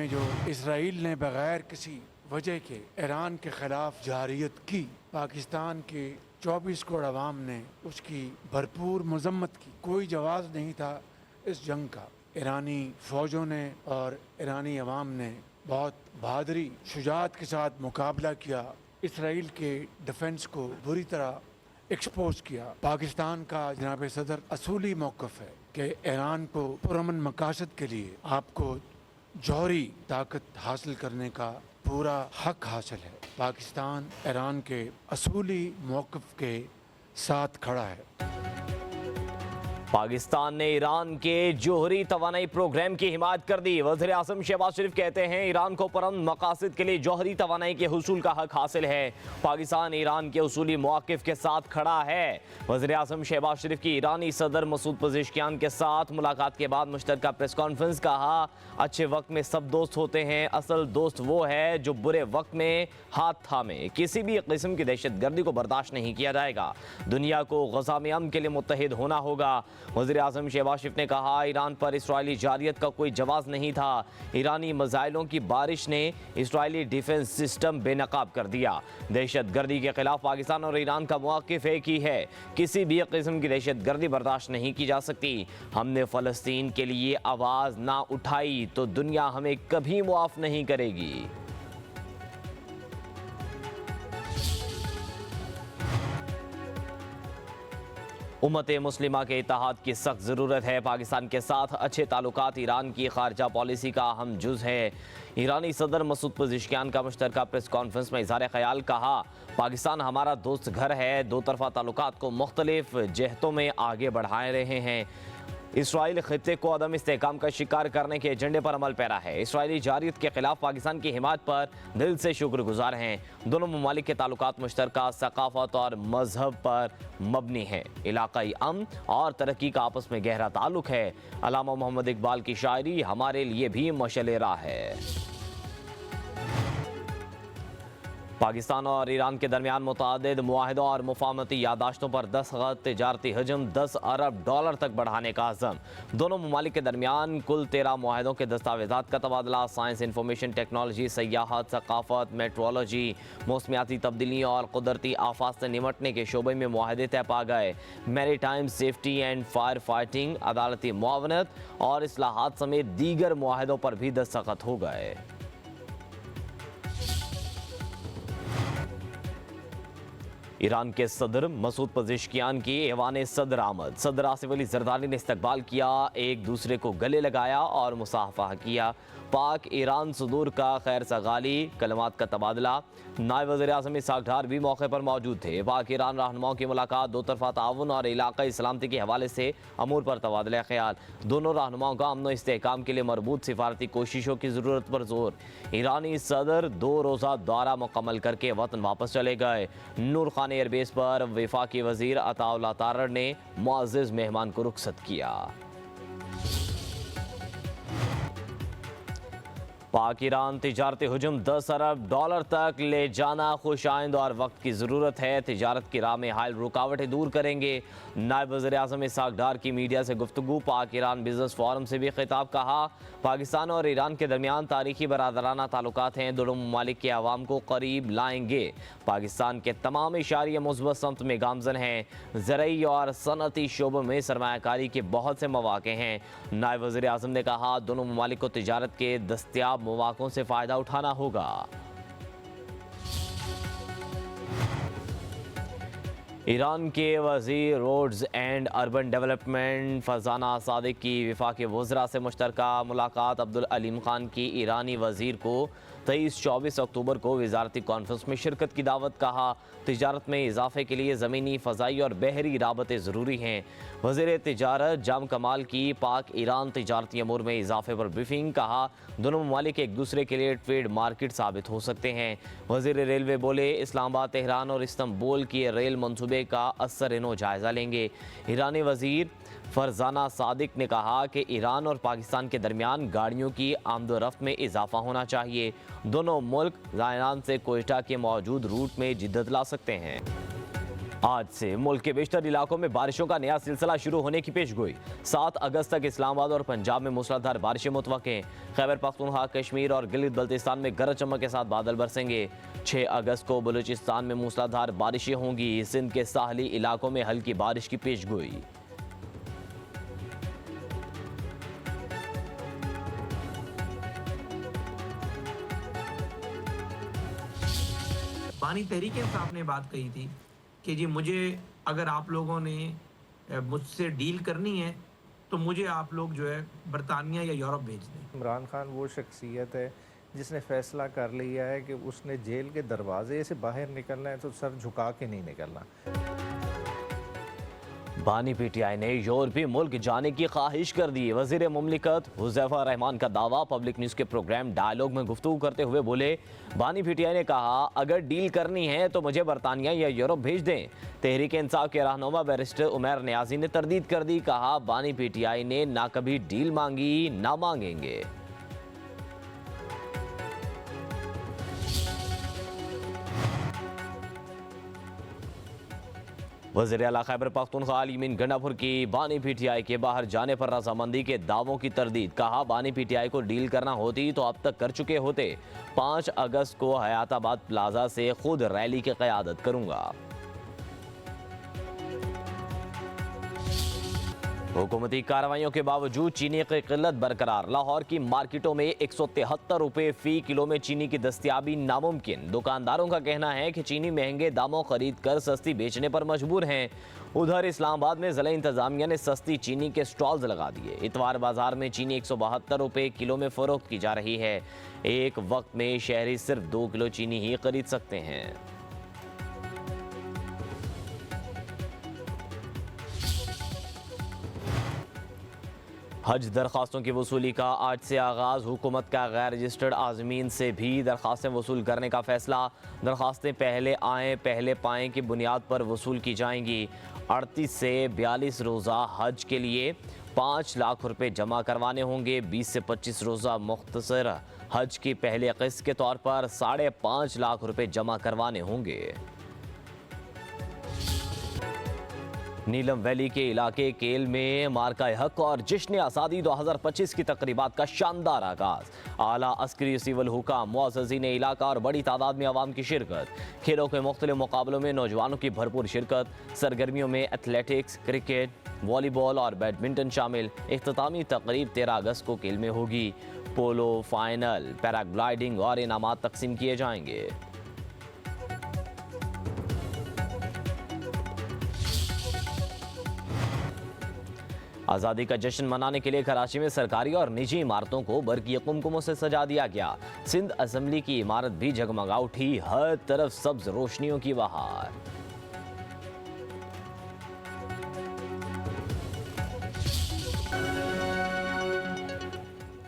में जो इसराइल ने बगैर किसी वजह के ईरान के खिलाफ जारियत की, पाकिस्तान के 24 करोड़ अवाम ने उसकी भरपूर मजम्मत की। कोई जवाब नहीं था इस जंग का। ईरानी फ़ौजों ने और ईरानी अवाम ने बहुत बहादुरी शुजाअत के साथ मुकाबला किया। इसराइल के डिफेंस को बुरी तरह एक्सपोज किया। पाकिस्तान का जनाब सदर असूली मौक़िफ़ है कि ईरान को पुरअमन मकासद के लिए आपको जौहरी ताकत हासिल करने का पूरा हक हासिल है। पाकिस्तान ईरान के असूली मौक़िफ़ के साथ खड़ा है। पाकिस्तान ने ईरान के जोहरी तवानाई प्रोग्राम की हिमायत कर दी। वज़ीर आज़म शहबाज शरीफ कहते हैं ईरान को पुरअमन मकासद के लिए जोहरी तवानाई के हुसूल का हक हासिल है। पाकिस्तान ईरान के उसूली मौक़िफ़ के साथ खड़ा है। वज़ीर आज़म शहबाज शरीफ की ईरानी सदर मसूद पज़ेश्कियान के साथ मुलाकात के बाद मुश्तरका प्रेस कॉन्फ्रेंस। कहा, अच्छे वक्त में सब दोस्त होते हैं, असल दोस्त वो है जो बुरे वक्त में हाथ थामे। किसी भी किस्म की दहशत गर्दी को बर्दाश्त नहीं किया जाएगा। दुनिया को गज़ा में अमन के लिए मुत्तहिद होना होगा। वज़ीर आज़म शहबाज शरीफ ने कहा, ईरान पर इसराइली जारियत का कोई जवाब नहीं था। ईरानी मिसाइलों की बारिश ने इसराइली डिफेंस सिस्टम बेनकाब कर दिया। दहशत गर्दी के खिलाफ पाकिस्तान और ईरान का मौक़िफ़ एक ही है। किसी भी किस्म की दहशत गर्दी बर्दाश्त नहीं की जा सकती। हमने फ़लस्तीन के लिए आवाज़ ना उठाई तो दुनिया हमें कभी मुआफ़ नहीं करेगी। उम्मत मुस्लिमा के इत्तेहाद की सख्त ज़रूरत है। पाकिस्तान के साथ अच्छे ताल्लुकात ईरान की खारजा पॉलिसी का अहम जुज़ है। ईरानी सदर मसूद पज़ेश्कियान का मुश्तरका प्रेस कॉन्फ्रेंस में इज़हार ख्याल। कहा, पाकिस्तान हमारा दोस्त घर है। दो तरफ़ा ताल्लुकात को मुख्तलिफ जहतों में आगे बढ़ा रहे हैं। इसराइल खित्ते को अदम इस्तेहकाम का शिकार करने के एजेंडे पर अमल पैरा है। इसराइली जारियत के खिलाफ पाकिस्तान की हिमायत पर दिल से शुक्रगुजार हैं। दोनों ममालिक के ताल्लुकात मुश्तरका सकाफत और मजहब पर मबनी है। इलाकाई अमन और तरक्की का आपस में गहरा ताल्लुक है। अल्लामा मोहम्मद इकबाल की शायरी हमारे लिए भी मशअल राह है। पाकिस्तान और ईरान के दरमियान मुतअद्दिद मुआहिदों और मुफाहमती यादाश्तों पर दस्तखत। तिजारती हजम $10 अरब तक बढ़ाने का अज़म। दोनों ममालिक के दरमियान कुल 13 मुआहिदों के दस्तावेज़ात का तबादला। साइंस, इंफॉर्मेशन टेक्नोलॉजी, सयाहत, सकाफत, मेट्रोलॉजी, मौसमियाती तब्दीली और कुदरती आफात से निमटने के शोबे में मुआहिदे तय पा गए। Maritime safety and fire fighting, अदालती मुआवनत और इस्लाहात समेत दीगर मुआहिदों पर भी दस्तखत हो गए। ईरान के सदर मसूद पज़ेश्कियान की ऐवान सदर आमद। सदर आसिफ अली ज़रदारी ने इस्तकबाल किया, एक दूसरे को गले लगाया और मुसाफा किया। पाक ईरान सदूर का खैर सगाली, कलमात का तबादला। नायब वज़ीर आज़म इसहाक़ डार भी मौके पर मौजूद थे। पाक ईरान रहनुमाओं की मुलाकात, दो तरफ़ा ताउन और इलाक़ाई सलामती के हवाले से अमूर पर तबादला ख्याल। दोनों रहनुमाओं का अमन व इस्तेहकाम के लिए मरबूत सिफारती कोशिशों की ज़रूरत पर जोर। ईरानी सदर 2 रोज़ा दौरा मुकम्मल करके वतन वापस चले गए। नूर खान एयरबेस पर वफाकी वज़ीर अताउल्लाह तारड़ ने मुअज़्ज़ज़ मेहमान को रुखसत किया। पाक ईरान तिजारती हुजूम $10 अरब तक ले जाना खुश आइंद और वक्त की ज़रूरत है। तिजारत की राह में हायल रुकावटें दूर करेंगे। नायब वज़ीर आज़म इसहाक़ डार की मीडिया से गुफ्तगू। पाक ईरान बिज़नेस फोरम से भी खिताब। कहा, पाकिस्तान और ईरान के दरमियान तारीखी बरादराना ताल्लुकात हैं। दोनों ममालिक के अवाम को करीब लाएंगे। पाकिस्तान के तमाम इशारे मुस्बत समत में गामजन हैं। ज़रई और सनअती शोबों में सरमायाकारी के बहुत से मौक़े हैं। नायब वज़ीर आज़म ने कहा, दोनों ममालिक को तिजारत के दस्तयाब मौक़ों से फ़ायदा उठाना होगा। ईरान के वज़ीर roads and urban development Farzana Sadiq की वफाकी वज़रा से मुश्तरका मुलाकात। अब्दुल अलीम खान की ईरानी वज़ीर को 23-24 अक्टूबर को वज़ारती कॉन्फ्रेंस में शिरकत की दावत। कहा, तिजारत में इजाफे के लिए ज़मीनी, फ़ज़ाई और बहरी राबते ज़रूरी हैं। वज़ीर तिजारत जाम कमाल की पाक ईरान तिजारती अमूर में इजाफे पर ब्रीफिंग। कहा, दोनों ममालिक एक दूसरे के लिए ट्रेड मार्केट साबित हो सकते हैं। वज़ीर रेलवे बोले, इस्लामाबाद, तेहरान और इस्तंबुल की रेल मंसूबे का असर इनो जायज़ा लेंगे। ईरानी वज़ीर फरजाना सादिक ने कहा कि ईरान और पाकिस्तान के दरमियान गाड़ियों की आमदोरफ्त में इजाफा होना चाहिए। दोनों मुल्क ज़ायरान से कोयटा के मौजूद रूट में जिद्दत ला सकते हैं। आज से मुल्क के बेशतर इलाकों में बारिशों का नया सिलसिला शुरू होने की पेशगोई। 7 अगस्त तक इस्लामाबाद और पंजाब में मूसलाधार बारिशें मुतवक्के। खैबर पख्तूनख्वा, कश्मीर और गिलगित बल्तिस्तान में गरज चमक के साथ बादल बरसेंगे। 6 अगस्त को बलूचिस्तान में मूसलाधार बारिशें होंगी। सिंध के साहली इलाकों में हल्की बारिश की पेशगोई। बानी तहरीक इंसाफ ने बात कही थी कि जी मुझे अगर आप लोगों ने मुझसे डील करनी है तो मुझे आप लोग जो है बरतानिया या यूरोप भेज दें। इमरान खान वो शख्सियत है जिसने फैसला कर लिया है कि उसने जेल के दरवाजे से बाहर निकलना है तो सर झुका के नहीं निकलना। बानी पीटीआई ने यूरोपीय मुल्क जाने की ख्वाहिश कर दी। वजीर मुमलिकत हुज़ैफा रहमान का दावा। पब्लिक न्यूज़ के प्रोग्राम डायलॉग में गुफ्तगू करते हुए बोले, बानी पीटीआई ने कहा अगर डील करनी है तो मुझे बरतानिया या यूरोप भेज दें। तहरीक इंसाफ के रहनुमा बैरिस्टर उमर नियाजी ने तरदीद कर दी। कहा बानी पीटीआई ने ना कभी डील मांगी ना मांगेंगे। वज़ीर आला खैबर पख्तूनख्वा अली मीन गंडापुर की बानी पीटीआई के बाहर जाने पर रजामंदी के दावों की तरदीद। कहा बानी पीटीआई को डील करना होती तो अब तक कर चुके होते। 5 अगस्त को हयाताबाद प्लाजा से खुद रैली की क़यादत करूंगा। हुकूमती कार्रवाइयों के बावजूद चीनी की किल्लत बरकरार। लाहौर की मार्केटों में 173 रुपये फी किलो में चीनी की दस्तियाबी नामुमकिन। दुकानदारों का कहना है कि चीनी महंगे दामों खरीद कर सस्ती बेचने पर मजबूर हैं। उधर इस्लामाबाद में ज़िला इंतजामिया ने सस्ती चीनी के स्टॉल्स लगा दिए। इतवार बाजार में चीनी 172 रुपये किलो में फरोख्त की जा रही है। एक वक्त में शहरी सिर्फ 2 किलो चीनी ही खरीद सकते हैं। हज दरख्वास्तों की वसूली का आज से आगाज़। हुकूमत का गैर रजिस्टर्ड आज़मीन से भी दरख्वास्तें वसूल करने का फैसला। दरख्वास्तें पहले आएँ पहले पाएँ की बुनियाद पर वसूल की जाएंगी। 38 से 42 रोज़ा हज के लिए 5 लाख रुपए जमा करवाने होंगे। 20 से 25 रोज़ा मुख्तसर हज की पहले किस्त के तौर पर 5.5 लाख रुपए जमा करवाने होंगे। नीलम वैली के इलाके केल में मार्का हक और जश्न आज़ादी 2025 की तकरीबात का शानदार आगाज। आला अस्करी सिविल हुकाम, मुअज़्ज़िज़ीन इलाका और बड़ी तादाद में आवाम की शिरकत। खेलों के मुख्तलिफ मुकाबलों में नौजवानों की भरपूर शिरकत। सरगर्मियों में एथलेटिक्स, क्रिकेट, वॉलीबॉल और बैडमिंटन शामिल। इख्तितामी तकरीब 13 अगस्त को केल में होगी। पोलो, फाइनल, पैराग्लाइडिंग और इनामात तकसीम किए जाएंगे। आज़ादी का जश्न मनाने के लिए कराची में सरकारी और निजी इमारतों को बरक़ी कुमकुमों से सजा दिया गया। सिंध असेंबली की इमारत भी जगमगा उठी। हर तरफ सब्ज रोशनियों की बहार।